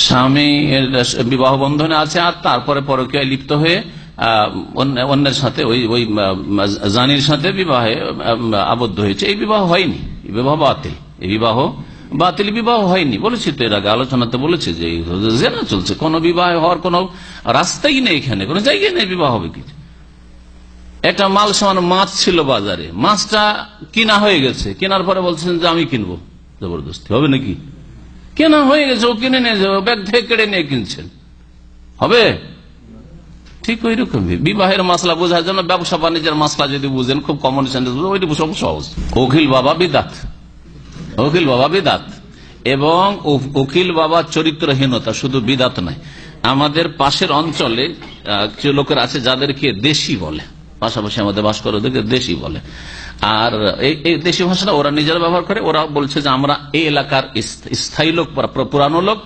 স্বামী বিবাহ বন্ধনে আছে আর তারপরে পরকীয়ায় লিপ্ত হয়ে অন্যের সাথে ওই জানির সাথে বিবাহে আবদ্ধ হয়েছে, এই বিবাহ হয়নি, এই বিবাহ বাতিল, এই বিবাহ বাতিল, বিবাহ হয়নি। বলেছি তো এর আগে আলোচনাতে বলেছে যে জেনা চলছে, কোন বিবাহ হওয়ার কোন রাস্তাই নেই, এখানে কোন জায়গায় নেই বিবাহ হবে কি। একটা মাল সমান মাছ ছিল বাজারে, মাছটা কিনা হয়ে গেছে, কেনার পরে বলছেন যে আমি কিনবো, জবরদস্তি হবে নাকি? কেনা হয়ে গেছে, ও কিনে নিয়ে যাবে, ব্যাগ থেকে কেড়ে নিয়ে কিনছেন, হবে? ঠিক ওই রকমই বিবাহের মাসলা বোঝার জন্য ব্যবসা বাণিজ্যের মাসলা যদি বুঝেন, খুব কমন সেন্স, ওইটা সব সহজ। উকিল বাবা বিদাত, উকিল বাবা বিদাত, এবং উকিল বাবা চরিত্রহীনতা, শুধু বিদাত নয়। আমাদের পাশের অঞ্চলে কিছু লোকের আছে যাদেরকে দেশি বলে, পাশাপাশি আমাদের বাস করে ওদেরকে দেশি বলে। আর এই দেশি ভাষাটা ওরা নিজেরা ব্যবহার করে। ওরা বলছে যে আমরা এই এলাকার স্থায়ী লোক, পুরানো লোক,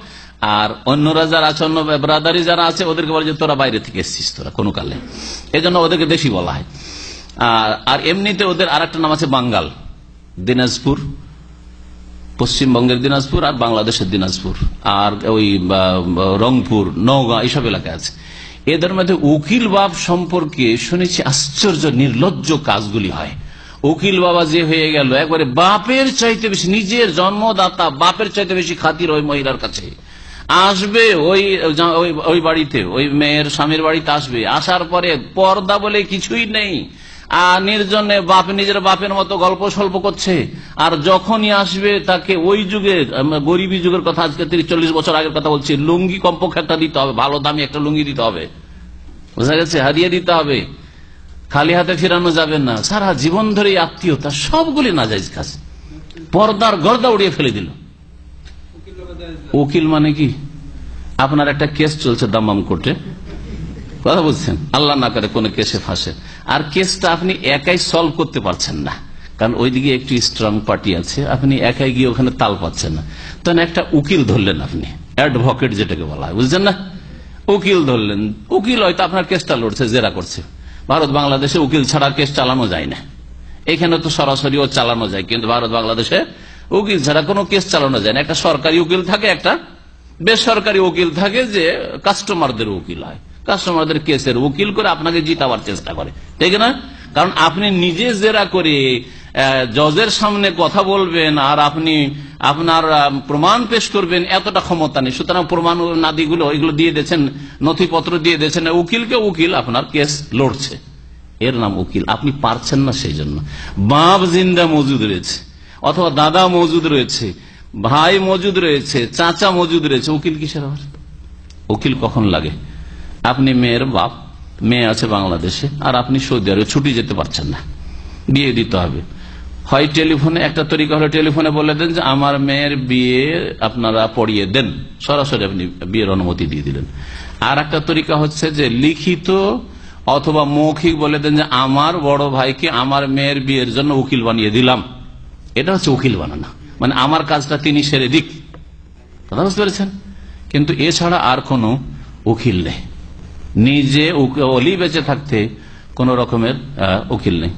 আর অন্যরা যারা আছে, অন্য ব্রাদারি যারা আছে, ওদেরকে বলে যে তোরা বাইরে থেকে এসছিস, তোরা কোনো কালে, এই জন্য ওদেরকে দেশি বলা হয়। আর এমনিতে ওদের আর একটা নাম আছে বাঙ্গাল, দিনাজপুর, পশ্চিমবঙ্গের দিনাজপুর আর বাংলাদেশের দিনাজপুর, আর ওই রংপুর, নওগাঁ, এইসব এলাকায় আছে। এদের মধ্যে উকিল বাব সম্পর্কে শুনেছি আশ্চর্য নির্লজ্জ কাজগুলি হয়। উকিল বাবা যে হয়ে গেল, একবারে বাপের চাইতে বেশি, নিজের জন্মদাতা বাপের চাইতে বেশি খাতির ওই মহিলার কাছে। আসবে ওই বাড়িতে, ওই মেয়ের স্বামীর বাড়িতে আসবে, আসার পরে পর্দা বলে কিছুই নেই, আর নির্জনে বাপ নিজের বাপের মতো গল্প স্বল্প করছে। আর যখনই আসবে তাকে ওই যুগের, গরিবী যুগের কথা, আজকে 30-40 বছর আগের কথা বলছি, লুঙ্গি কমপক্ষে একটা দিতে হবে, ভালো দামি একটা লুঙ্গি দিতে হবে, বোঝা গেছে, হারিয়ে দিতে হবে, খালি হাতে ফিরানো যাবে না। সারা জীবন ধরে আত্মীয়তা সবগুলি নাজায়েজ কাজ, পর্দার গর্দা উড়িয়ে ফেলে দিল। উকিল মানে কি? আপনার একটা কেস চলছে দাম্মাম কোর্টে, কথা বলছেন, আল্লাহ না করে কোন কেসে ফাঁসে, আর কেসটা আপনি একাই সলভ করতে পারছেন না, কারণ ওইদিকে একটু স্ট্রং পার্টি আছে, আপনি একাই গিয়ে ওখানে তাল পাচ্ছেন না, তখন একটা উকিল ধরলেন, আপনি অ্যাডভোকেট যেটাকে বলা হয়, বুঝছেন না, উকিল ধরলেন। উকিল হয়তো আপনার কেসটা লড়ছে, জেরা করছে। ভারত বাংলাদেশে উকিল ছাড়া কেস চালানো যায় না, এখানে তো সরাসরি ও চালানো যায়, কিন্তু ভারত বাংলাদেশে উকিল ছাড়া কোনো কেস চালানো যায় না। একটা সরকারি উকিল থাকে, একটা বেসরকারি উকিল থাকে, যে কাস্টমারদের উকিল হয়, কাস্টমারদের কেসের উকিল করে আপনাকে জিতাবার চেষ্টা করে, ঠিক না? কারণ আপনি নিজে জেরা করে জজের সামনে কথা বলবেন, আর আপনি আপনার প্রমাণ পেশ করবেন, এতটা ক্ষমতা নেই। সুতরাং প্রমাণ নাদিগুলো ওইগুলো দিয়ে দিয়েছেন, নথিপত্র দিয়ে দিয়েছেন উকিলকে, উকিল আপনার কেস লড়ছে, এর নাম উকিল। আপনি পারছেন না, সেই জন্য বাপ জিন্দা মজুদ রয়েছে, অথবা দাদা মজুদ রয়েছে, ভাই মজুদ রয়েছে, চাচা মজুদ রয়েছে, উকিল কিসের আবার? উকিল কখন লাগে? আপনি মেয়ের বাপ, মেয়ে আছে বাংলাদেশে, আর আপনি সৌদি আরবে ছুটি যেতে পারছেন না, বিয়ে দিতে হবে। হয় টেলিফোনে, একটা তরিকা হলো টেলিফোনে বলে দেন যে আমার মেয়ের বিয়ে আপনারা পড়িয়ে দেন, সরাসরি আপনি বিয়ের অনুমতি দিয়ে দিলেন। আর একটা তরিকা হচ্ছে যে লিখিত অথবা মৌখিক বলে দেন যে আমার বড় ভাইকে আমার মেয়ের বিয়ের জন্য উকিল বানিয়ে দিলাম। এটা হচ্ছে উকিল বানানো, মানে আমার কাজটা তিনি সেরে দিক, কথা বুঝতে পেরেছেন? কিন্তু এছাড়া আর কোনো উকিল নেই, নিজে অলি বেঁচে থাকতে কোন রকমের উকিল নেই।